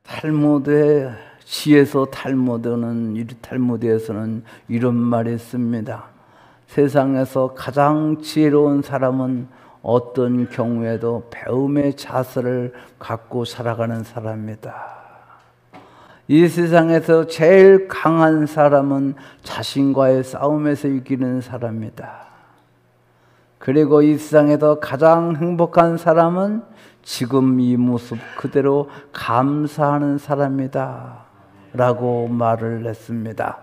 탈무드의 시에서 탈무드에서는 이런 말이 있습니다. 세상에서 가장 지혜로운 사람은 어떤 경우에도 배움의 자세를 갖고 살아가는 사람이다. 이 세상에서 제일 강한 사람은 자신과의 싸움에서 이기는 사람이다. 그리고 이 세상에서 가장 행복한 사람은 지금 이 모습 그대로 감사하는 사람이다 라고 말을 했습니다.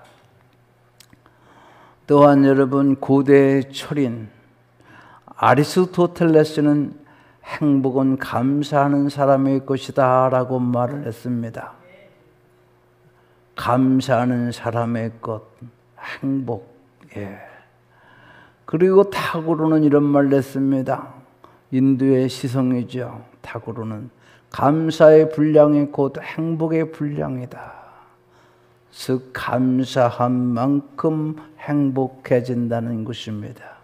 또한 여러분, 고대 철인 아리스토텔레스는 행복은 감사하는 사람의 것이다 라고 말을 했습니다. 감사하는 사람의 것, 행복. 그리고 탁으로는 이런 말을 했습니다. 인도의 시성이죠. 탁으로는 감사의 분량이 곧 행복의 분량이다. 즉 감사한 만큼 행복해진다는 것입니다.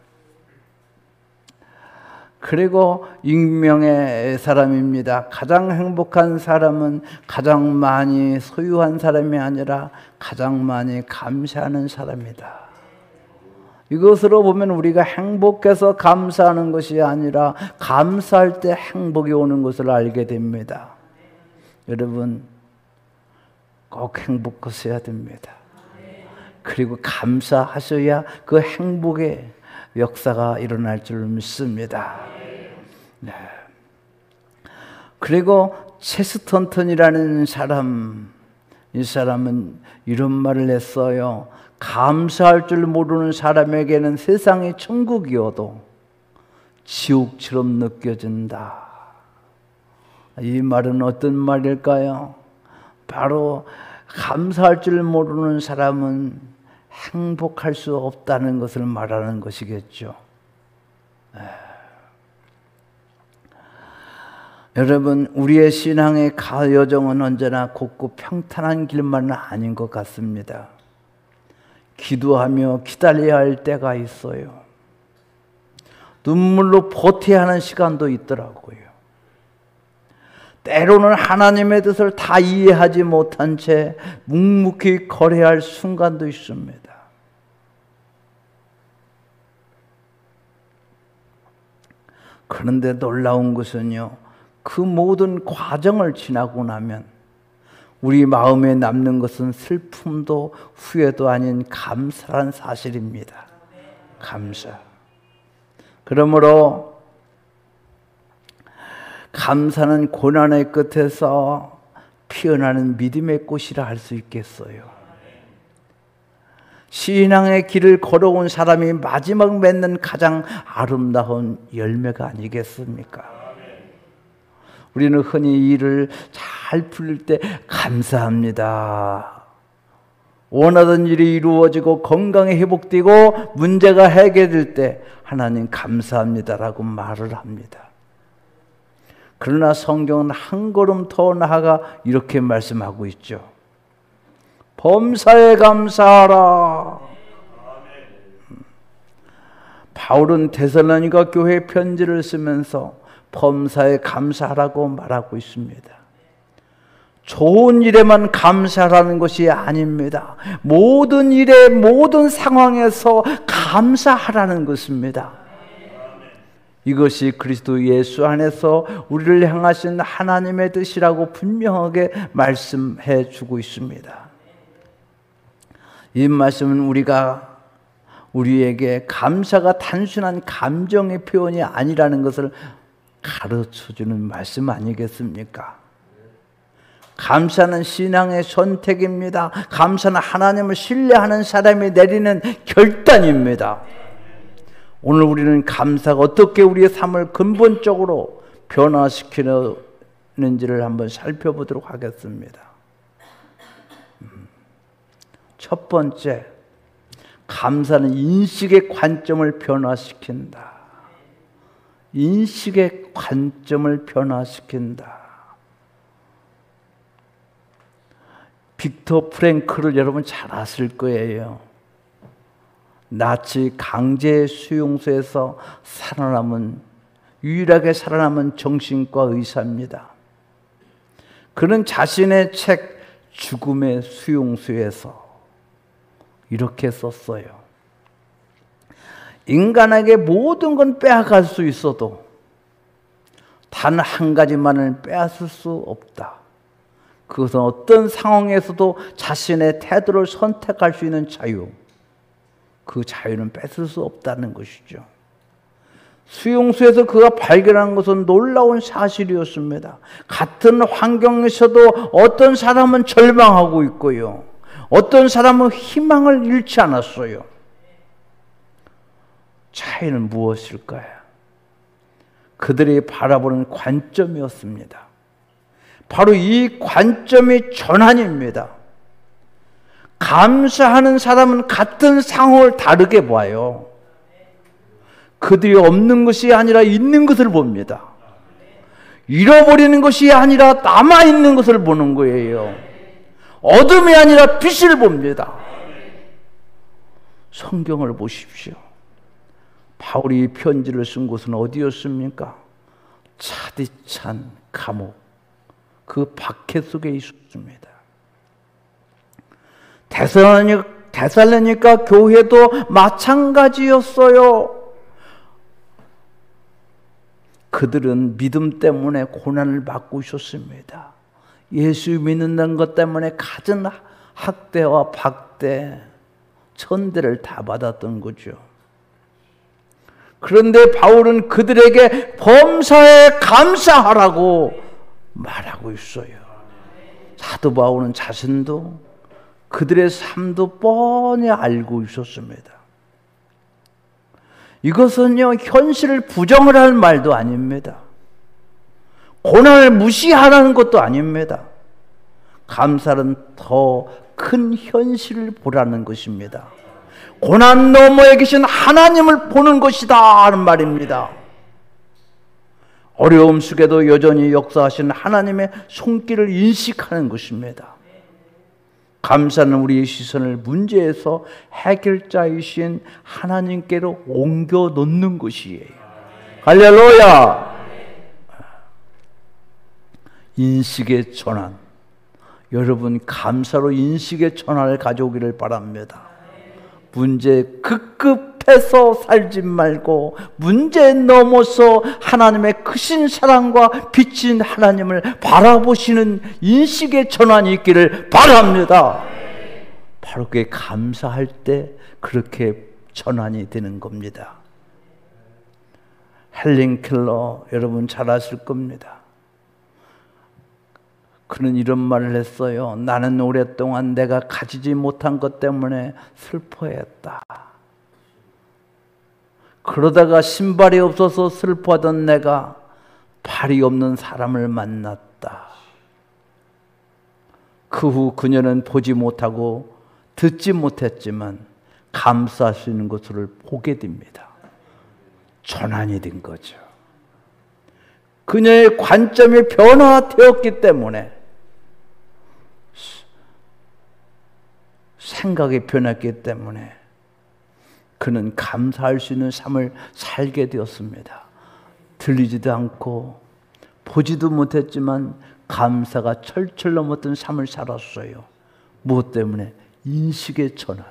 그리고 익명의 사람입니다. 가장 행복한 사람은 가장 많이 소유한 사람이 아니라 가장 많이 감사하는 사람이다. 이것으로 보면 우리가 행복해서 감사하는 것이 아니라 감사할 때 행복이 오는 것을 알게 됩니다. 여러분, 꼭 행복하셔야 됩니다. 그리고 감사하셔야 그 행복의 역사가 일어날 줄 믿습니다. 네. 그리고 체스턴턴이라는 사람, 이 사람은 이런 말을 했어요. 감사할 줄 모르는 사람에게는 세상이 천국이어도 지옥처럼 느껴진다. 이 말은 어떤 말일까요? 바로 감사할 줄 모르는 사람은 행복할 수 없다는 것을 말하는 것이겠죠. 여러분, 우리의 신앙의 여정은 언제나 곱고 평탄한 길만은 아닌 것 같습니다. 기도하며 기다려야 할 때가 있어요. 눈물로 버텨야 하는 시간도 있더라고요. 때로는 하나님의 뜻을 다 이해하지 못한 채 묵묵히 거래할 순간도 있습니다. 그런데 놀라운 것은요, 그 모든 과정을 지나고 나면 우리 마음에 남는 것은 슬픔도 후회도 아닌 감사란 사실입니다. 감사. 그러므로 감사는 고난의 끝에서 피어나는 믿음의 꽃이라 할 수 있겠어요. 신앙의 길을 걸어온 사람이 마지막 맺는 가장 아름다운 열매가 아니겠습니까? 우리는 흔히 일을 잘 풀릴 때 감사합니다. 원하던 일이 이루어지고 건강이 회복되고 문제가 해결될 때 하나님 감사합니다라고 말을 합니다. 그러나 성경은 한 걸음 더 나아가 이렇게 말씀하고 있죠. 범사에 감사하라. 바울은 데살로니가 교회 편지를 쓰면서 범사에 감사하라고 말하고 있습니다. 좋은 일에만 감사하라는 것이 아닙니다. 모든 일에 모든 상황에서 감사하라는 것입니다. 이것이 그리스도 예수 안에서 우리를 향하신 하나님의 뜻이라고 분명하게 말씀해 주고 있습니다. 이 말씀은 우리에게 감사가 단순한 감정의 표현이 아니라는 것을 가르쳐주는 말씀 아니겠습니까? 감사는 신앙의 선택입니다. 감사는 하나님을 신뢰하는 사람이 내리는 결단입니다. 오늘 우리는 감사가 어떻게 우리의 삶을 근본적으로 변화시키는지를 한번 살펴보도록 하겠습니다. 첫 번째, 감사는 인식의 관점을 변화시킨다. 인식의 관점을 변화시킨다. 빅터 프랭클을 여러분 잘 아실 거예요. 나치 강제 수용소에서 유일하게 살아남은 정신과 의사입니다. 그는 자신의 책 죽음의 수용소에서 이렇게 썼어요. 인간에게 모든 건 빼앗갈 수 있어도 단 한 가지만을 빼앗을 수 없다. 그것은 어떤 상황에서도 자신의 태도를 선택할 수 있는 자유. 그 자유는 뺏을 수 없다는 것이죠. 수용소에서 그가 발견한 것은 놀라운 사실이었습니다. 같은 환경에서도 어떤 사람은 절망하고 있고요. 어떤 사람은 희망을 잃지 않았어요. 차이는 무엇일까요? 그들이 바라보는 관점이었습니다. 바로 이 관점이 전환입니다. 감사하는 사람은 같은 상황을 다르게 봐요. 그들이 없는 것이 아니라 있는 것을 봅니다. 잃어버리는 것이 아니라 남아있는 것을 보는 거예요. 어둠이 아니라 빛을 봅니다. 성경을 보십시오. 바울이 편지를 쓴 곳은 어디였습니까? 차디찬 감옥, 그 박해 속에 있었습니다. 데살로니가 교회도 마찬가지였어요. 그들은 믿음 때문에 고난을 받고 있었습니다. 예수 믿는다는 것 때문에 갖은 학대와 박대, 천대를 다 받았던 거죠. 그런데 바울은 그들에게 범사에 감사하라고 말하고 있어요. 사도 바울은 자신도 그들의 삶도 뻔히 알고 있었습니다. 이것은요, 현실을 부정을 할 말도 아닙니다. 고난을 무시하라는 것도 아닙니다. 감사는 더 큰 현실을 보라는 것입니다. 고난 너머에 계신 하나님을 보는 것이다 하는 말입니다. 어려움 속에도 여전히 역사하시는 하나님의 손길을 인식하는 것입니다. 감사는 우리의 시선을 문제에서 해결자이신 하나님께로 옮겨 놓는 것이에요. 할렐루야! 인식의 전환. 여러분, 감사로 인식의 전환을 가져오기를 바랍니다. 문제에 급급해서 살지 말고 문제에 넘어서 하나님의 크신 사랑과 빛인 하나님을 바라보시는 인식의 전환이 있기를 바랍니다. 바로 그게 감사할 때 그렇게 전환이 되는 겁니다. 헬린 켈러 여러분 잘 아실 겁니다. 그는 이런 말을 했어요. 나는 오랫동안 내가 가지지 못한 것 때문에 슬퍼했다. 그러다가 신발이 없어서 슬퍼하던 내가 발이 없는 사람을 만났다. 그 후 그녀는 보지 못하고 듣지 못했지만 감사할 수 있는 것을 보게 됩니다. 전환이 된 거죠. 그녀의 관점이 변화되었기 때문에, 생각이 변했기 때문에 그는 감사할 수 있는 삶을 살게 되었습니다. 들리지도 않고 보지도 못했지만 감사가 철철 넘었던 삶을 살았어요. 무엇 때문에? 인식의 전환.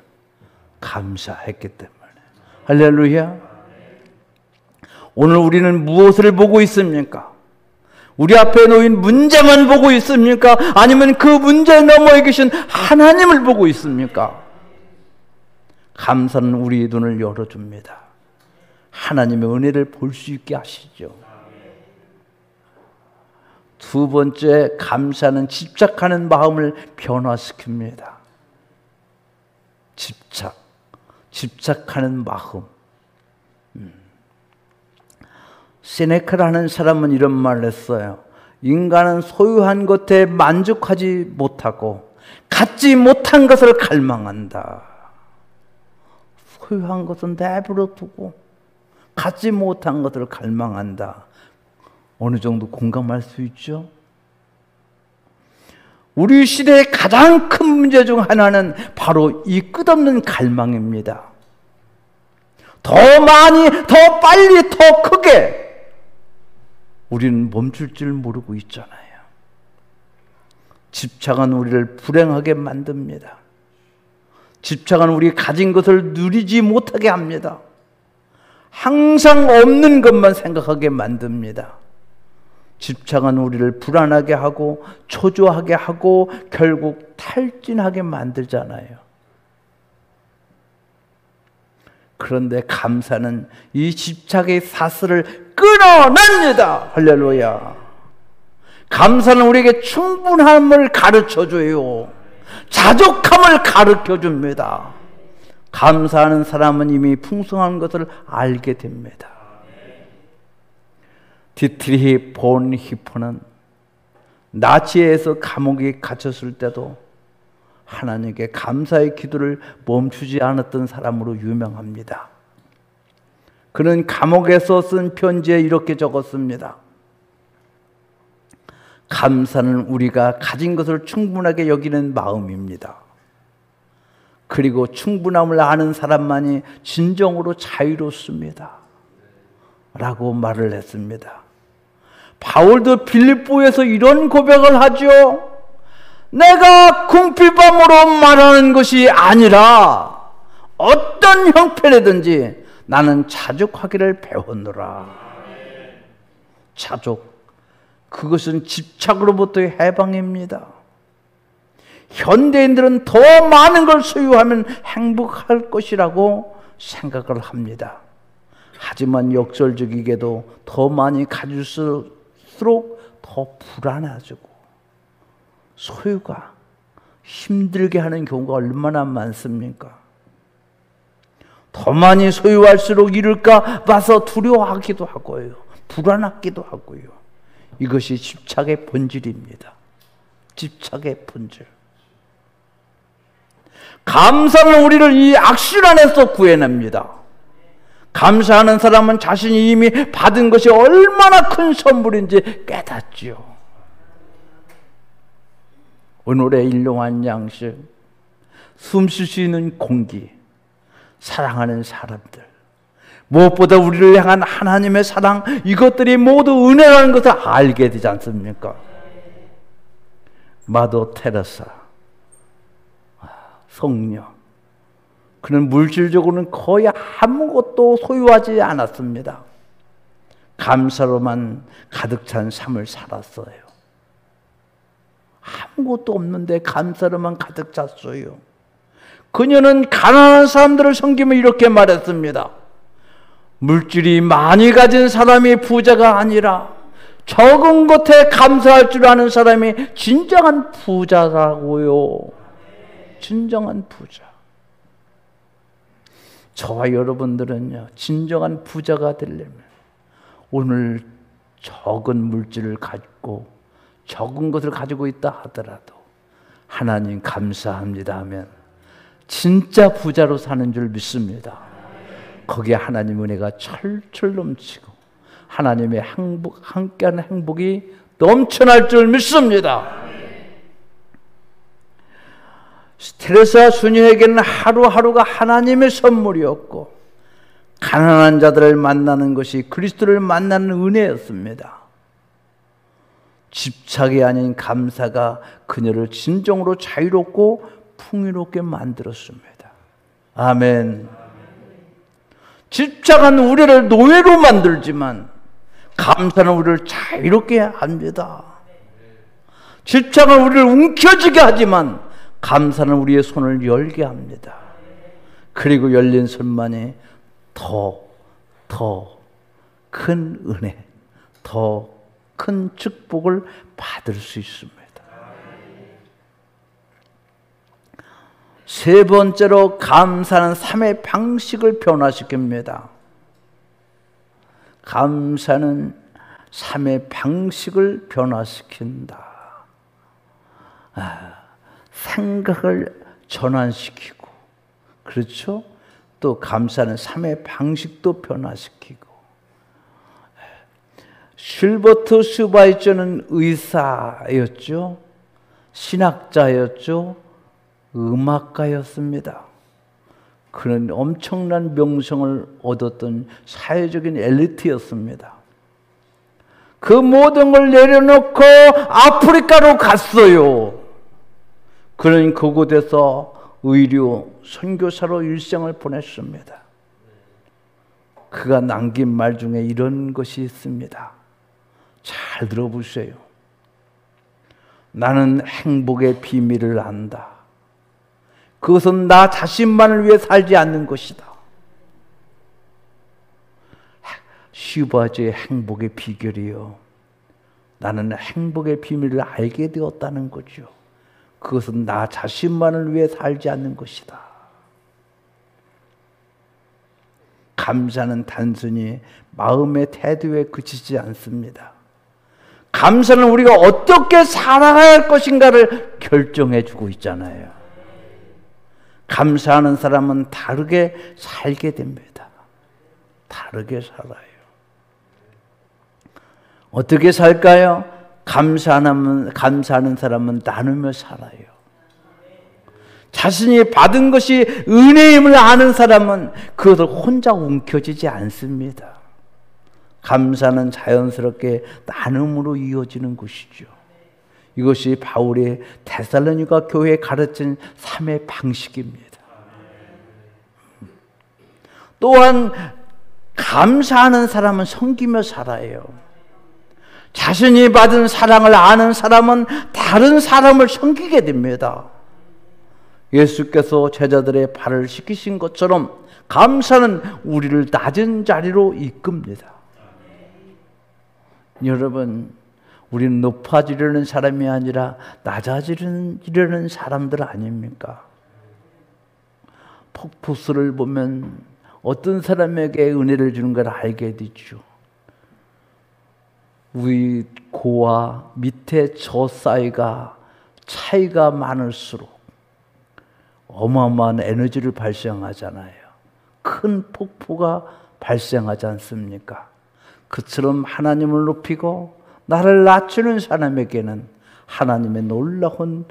감사했기 때문에. 할렐루야. 오늘 우리는 무엇을 보고 있습니까? 우리 앞에 놓인 문제만 보고 있습니까? 아니면 그 문제 너머에 계신 하나님을 보고 있습니까? 감사는 우리의 눈을 열어줍니다. 하나님의 은혜를 볼 수 있게 하시죠. 두 번째, 감사는 집착하는 마음을 변화시킵니다. 집착하는 마음. 세네카라는 사람은 이런 말을 했어요. 인간은 소유한 것에 만족하지 못하고 갖지 못한 것을 갈망한다. 소유한 것은 내버려 두고 갖지 못한 것을 갈망한다. 어느 정도 공감할 수 있죠? 우리 시대의 가장 큰 문제 중 하나는 바로 이 끝없는 갈망입니다. 더 많이, 더 빨리, 더 크게 우리는 멈출 줄 모르고 있잖아요. 집착은 우리를 불행하게 만듭니다. 집착은 우리 가진 것을 누리지 못하게 합니다. 항상 없는 것만 생각하게 만듭니다. 집착은 우리를 불안하게 하고 초조하게 하고 결국 탈진하게 만들잖아요. 그런데 감사는 이 집착의 사슬을 끊어냅니다. 할렐루야. 감사는 우리에게 충분함을 가르쳐줘요. 자족함을 가르쳐줍니다. 감사하는 사람은 이미 풍성한 것을 알게 됩니다. 디트리히 본히퍼는 나치에서 감옥에 갇혔을 때도 하나님께 감사의 기도를 멈추지 않았던 사람으로 유명합니다. 그는 감옥에서 쓴 편지에 이렇게 적었습니다. 감사는 우리가 가진 것을 충분하게 여기는 마음입니다. 그리고 충분함을 아는 사람만이 진정으로 자유롭습니다. 라고 말을 했습니다. 바울도 빌립보에서 이런 고백을 하죠. 내가 궁핍함으로 말하는 것이 아니라 어떤 형편이든지 나는 자족하기를 배웠노라. 자족, 그것은 집착으로부터의 해방입니다. 현대인들은 더 많은 걸 소유하면 행복할 것이라고 생각을 합니다. 하지만 역설적이게도 더 많이 가질수록 더 불안해지고 소유가 힘들게 하는 경우가 얼마나 많습니까? 더 많이 소유할수록 잃을까 봐서 두려워하기도 하고요. 불안하기도 하고요. 이것이 집착의 본질입니다. 집착의 본질. 감사는 우리를 이 악실 안에서 구해냅니다. 감사하는 사람은 자신이 이미 받은 것이 얼마나 큰 선물인지 깨닫지요. 오늘의 일용할 양식, 숨 쉴 수 있는 공기, 사랑하는 사람들, 무엇보다 우리를 향한 하나님의 사랑, 이것들이 모두 은혜라는 것을 알게 되지 않습니까? 마더 테레사, 성령, 그는 물질적으로는 거의 아무것도 소유하지 않았습니다. 감사로만 가득 찬 삶을 살았어요. 아무것도 없는데 감사로만 가득 찼어요. 그녀는 가난한 사람들을 섬기며 이렇게 말했습니다. 물질이 많이 가진 사람이 부자가 아니라 적은 것에 감사할 줄 아는 사람이 진정한 부자라고요. 진정한 부자. 저와 여러분들은요, 진정한 부자가 되려면 오늘 적은 물질을 가지고 적은 것을 가지고 있다 하더라도 하나님 감사합니다 하면 진짜 부자로 사는 줄 믿습니다. 거기에 하나님 은혜가 철철 넘치고 하나님의 행복, 함께하는 행복이 넘쳐날 줄 믿습니다. 테레사 수녀에게는 하루하루가 하나님의 선물이었고 가난한 자들을 만나는 것이 그리스도를 만나는 은혜였습니다. 집착이 아닌 감사가 그녀를 진정으로 자유롭고 풍요롭게 만들었습니다. 아멘. 집착은 우리를 노예로 만들지만 감사는 우리를 자유롭게 합니다. 집착은 우리를 움켜쥐게 하지만 감사는 우리의 손을 열게 합니다. 그리고 열린 손만이 더 큰 은혜, 더 큰 축복을 받을 수 있습니다. 세 번째로 감사는 삶의 방식을 변화시킵니다. 감사는 삶의 방식을 변화시킨다. 생각을 전환시키고, 그렇죠? 또 감사는 삶의 방식도 변화시키고. 쉴버트 슈바이처는 의사였죠. 신학자였죠. 음악가였습니다. 그는 엄청난 명성을 얻었던 사회적인 엘리트였습니다. 그 모든 걸 내려놓고 아프리카로 갔어요. 그는 그곳에서 의료 선교사로 일생을 보냈습니다. 그가 남긴 말 중에 이런 것이 있습니다. 잘 들어보세요. 나는 행복의 비밀을 안다. 그것은 나 자신만을 위해 살지 않는 것이다. 슈바즈의 행복의 비결이요, 나는 행복의 비밀을 알게 되었다는 거죠. 그것은 나 자신만을 위해 살지 않는 것이다. 감사는 단순히 마음의 태도에 그치지 않습니다. 감사는 우리가 어떻게 살아가야 할 것인가를 결정해 주고 있잖아요. 감사하는 사람은 다르게 살게 됩니다. 다르게 살아요. 어떻게 살까요? 감사하는 사람은 나누며 살아요. 자신이 받은 것이 은혜임을 아는 사람은 그것을 혼자 움켜쥐지 않습니다. 감사는 자연스럽게 나눔으로 이어지는 것이죠. 이것이 바울이 데살로니가 교회에 가르친 삶의 방식입니다. 또한 감사하는 사람은 섬기며 살아요. 자신이 받은 사랑을 아는 사람은 다른 사람을 섬기게 됩니다. 예수께서 제자들의 발을 씻기신 것처럼 감사는 우리를 낮은 자리로 이끕니다. 여러분, 우리는 높아지려는 사람이 아니라 낮아지려는 사람들 아닙니까? 폭포수를 보면 어떤 사람에게 은혜를 주는 걸 알게 되죠. 위 고와 밑에 저 사이가 차이가 많을수록 어마어마한 에너지를 발생하잖아요. 큰 폭포가 발생하지 않습니까? 그처럼 하나님을 높이고 나를 낮추는 사람에게는 하나님의 놀라운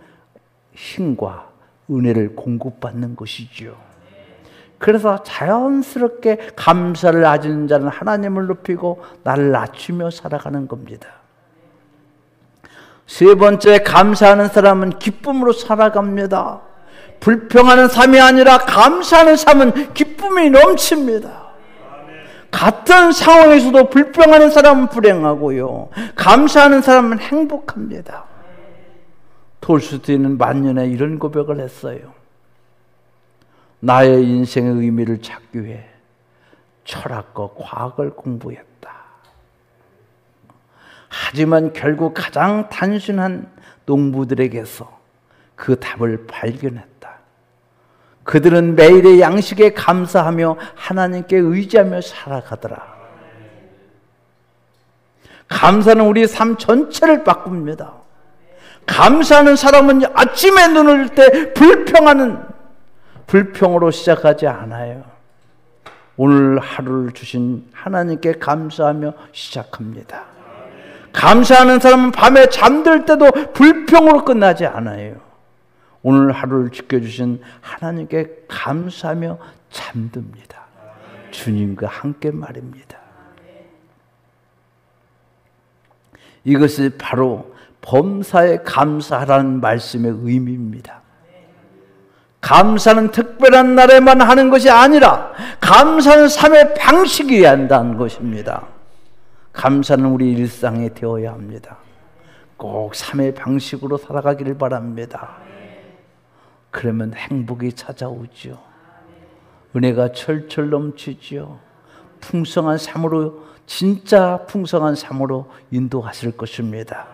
힘과 은혜를 공급받는 것이지요. 그래서 자연스럽게 감사를 가진 자는 하나님을 높이고 나를 낮추며 살아가는 겁니다. 세 번째, 감사하는 사람은 기쁨으로 살아갑니다. 불평하는 삶이 아니라 감사하는 삶은 기쁨이 넘칩니다. 같은 상황에서도 불평하는 사람은 불행하고요, 감사하는 사람은 행복합니다. 톨스토이는 만년에 이런 고백을 했어요. 나의 인생의 의미를 찾기 위해 철학과 과학을 공부했다. 하지만 결국 가장 단순한 농부들에게서 그 답을 발견했다. 그들은 매일의 양식에 감사하며 하나님께 의지하며 살아가더라. 감사는 우리 삶 전체를 바꿉니다. 감사하는 사람은 아침에 눈을 뜰 때 불평으로 시작하지 않아요. 오늘 하루를 주신 하나님께 감사하며 시작합니다. 감사하는 사람은 밤에 잠들 때도 불평으로 끝나지 않아요. 오늘 하루를 지켜주신 하나님께 감사하며 잠듭니다. 주님과 함께 말입니다. 이것이 바로 범사에 감사하라는 말씀의 의미입니다. 감사는 특별한 날에만 하는 것이 아니라 감사는 삶의 방식이어야 한다는 것입니다. 감사는 우리 일상에 되어야 합니다. 꼭 삶의 방식으로 살아가기를 바랍니다. 그러면 행복이 찾아오죠. 은혜가 철철 넘치죠. 풍성한 삶으로, 진짜 풍성한 삶으로 인도하실 것입니다.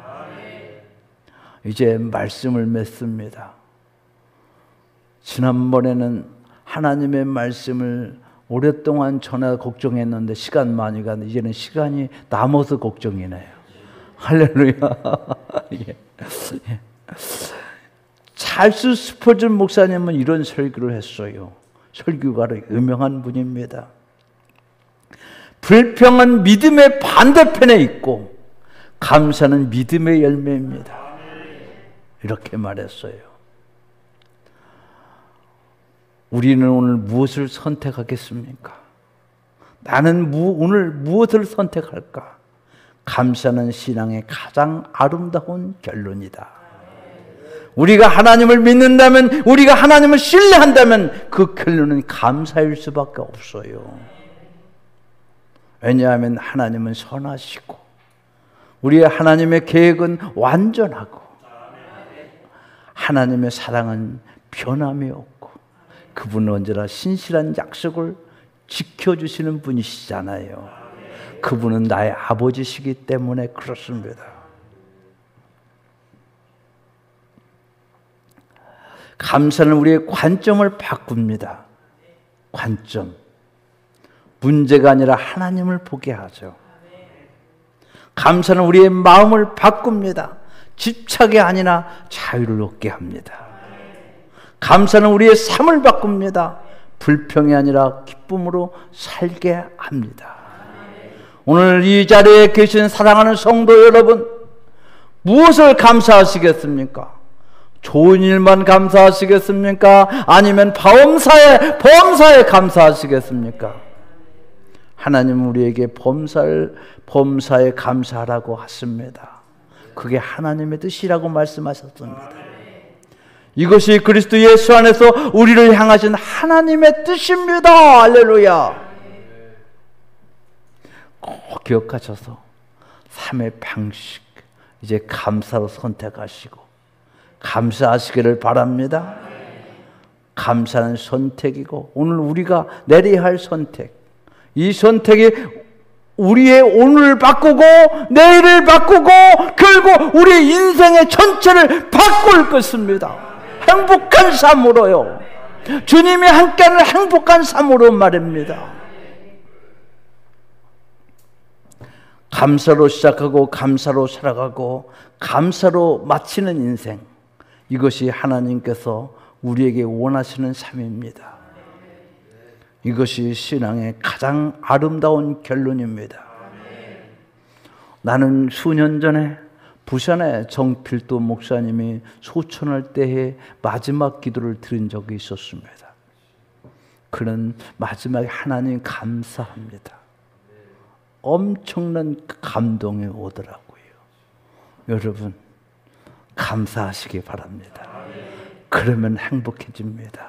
이제 말씀을 맺습니다. 지난번에는 하나님의 말씀을 오랫동안 전하 걱정했는데 시간 많이 갔는데 이제는 시간이 남아서 걱정이네요. 할렐루야. 예. 찰스 스퍼전 목사님은 이런 설교를 했어요. 설교가로 유명한 분입니다. 불평은 믿음의 반대편에 있고 감사는 믿음의 열매입니다. 이렇게 말했어요. 우리는 오늘 무엇을 선택하겠습니까? 나는 오늘 무엇을 선택할까? 감사는 신앙의 가장 아름다운 결론이다. 우리가 하나님을 믿는다면, 우리가 하나님을 신뢰한다면 그 결론은 감사일 수밖에 없어요. 왜냐하면 하나님은 선하시고 우리의 하나님의 계획은 완전하고 하나님의 사랑은 변함이 없고 그분은 언제나 신실한 약속을 지켜주시는 분이시잖아요. 그분은 나의 아버지시기 때문에 그렇습니다. 감사는 우리의 관점을 바꿉니다. 관점. 문제가 아니라 하나님을 보게 하죠. 감사는 우리의 마음을 바꿉니다. 집착이 아니라 자유를 얻게 합니다. 감사는 우리의 삶을 바꿉니다. 불평이 아니라 기쁨으로 살게 합니다. 오늘 이 자리에 계신 사랑하는 성도 여러분, 무엇을 감사하시겠습니까? 좋은 일만 감사하시겠습니까? 아니면 범사에 감사하시겠습니까? 하나님은 우리에게 범사에 감사하라고 하십니다. 그게 하나님의 뜻이라고 말씀하셨습니다. 이것이 그리스도 예수 안에서 우리를 향하신 하나님의 뜻입니다. 할렐루야. 꼭 기억하셔서 삶의 방식, 이제 감사로 선택하시고 감사하시기를 바랍니다. 감사는 선택이고 오늘 우리가 내려야 할 선택, 이 선택이 우리의 오늘을 바꾸고 내일을 바꾸고 결국 우리 인생의 전체를 바꿀 것입니다. 행복한 삶으로요. 주님이 함께하는 행복한 삶으로 말입니다. 감사로 시작하고 감사로 살아가고 감사로 마치는 인생, 이것이 하나님께서 우리에게 원하시는 삶입니다. 이것이 신앙의 가장 아름다운 결론입니다. 나는 수년 전에 부산의 정필도 목사님이 소천할 때의 마지막 기도를 들은 적이 있었습니다. 그는 마지막에 하나님 감사합니다. 엄청난 감동이 오더라고요. 여러분, 감사하시기 바랍니다. 그러면 행복해집니다.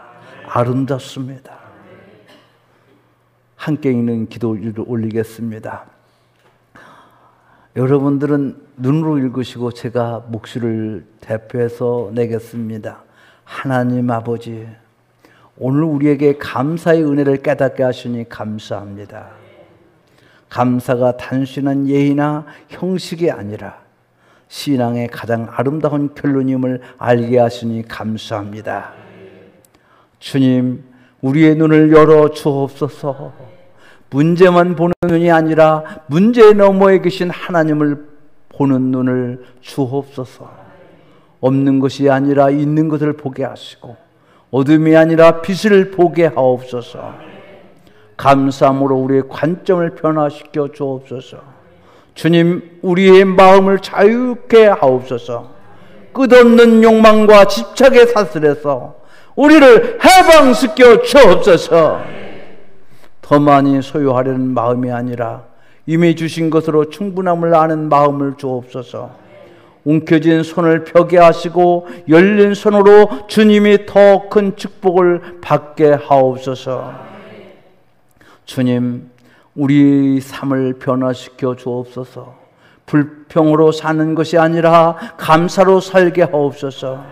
아름답습니다. 함께 읽는 기도를 올리겠습니다. 여러분들은 눈으로 읽으시고 제가 목소리를 대표해서 내겠습니다. 하나님 아버지, 오늘 우리에게 감사의 은혜를 깨닫게 하시니 감사합니다. 감사가 단순한 예의나 형식이 아니라 신앙의 가장 아름다운 결론임을 알게 하시니 감사합니다. 주님, 우리의 눈을 열어 주옵소서. 문제만 보는 눈이 아니라 문제 너머에 계신 하나님을 보는 눈을 주옵소서. 없는 것이 아니라 있는 것을 보게 하시고 어둠이 아니라 빛을 보게 하옵소서. 감사함으로 우리의 관점을 변화시켜 주옵소서. 주님, 우리의 마음을 자유케 하옵소서. 끝없는 욕망과 집착의 사슬에서 우리를 해방시켜 주옵소서. 더 많이 소유하려는 마음이 아니라 이미 주신 것으로 충분함을 아는 마음을 주옵소서. 움켜진 손을 펴게 하시고 열린 손으로 주님이 더 큰 축복을 받게 하옵소서. 주님, 우리 삶을 변화시켜 주옵소서. 불평으로 사는 것이 아니라 감사로 살게 하옵소서.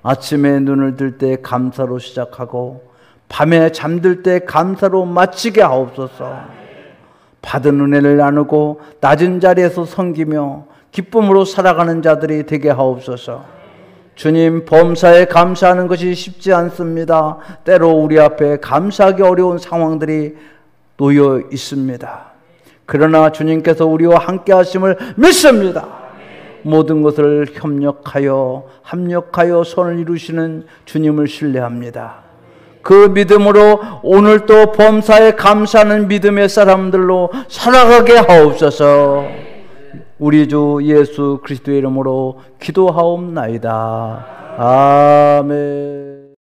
아침에 눈을 들 때 감사로 시작하고 밤에 잠들 때 감사로 마치게 하옵소서. 받은 은혜를 나누고 낮은 자리에서 섬기며 기쁨으로 살아가는 자들이 되게 하옵소서. 주님, 범사에 감사하는 것이 쉽지 않습니다. 때로 우리 앞에 감사하기 어려운 상황들이 놓여 있습니다. 그러나 주님께서 우리와 함께 하심을 믿습니다. 모든 것을 합력하여 선을 이루시는 주님을 신뢰합니다. 그 믿음으로 오늘 또 범사에 감사하는 믿음의 사람들로 살아가게 하옵소서. 우리 주 예수 그리스도의 이름으로 기도하옵나이다. 아멘.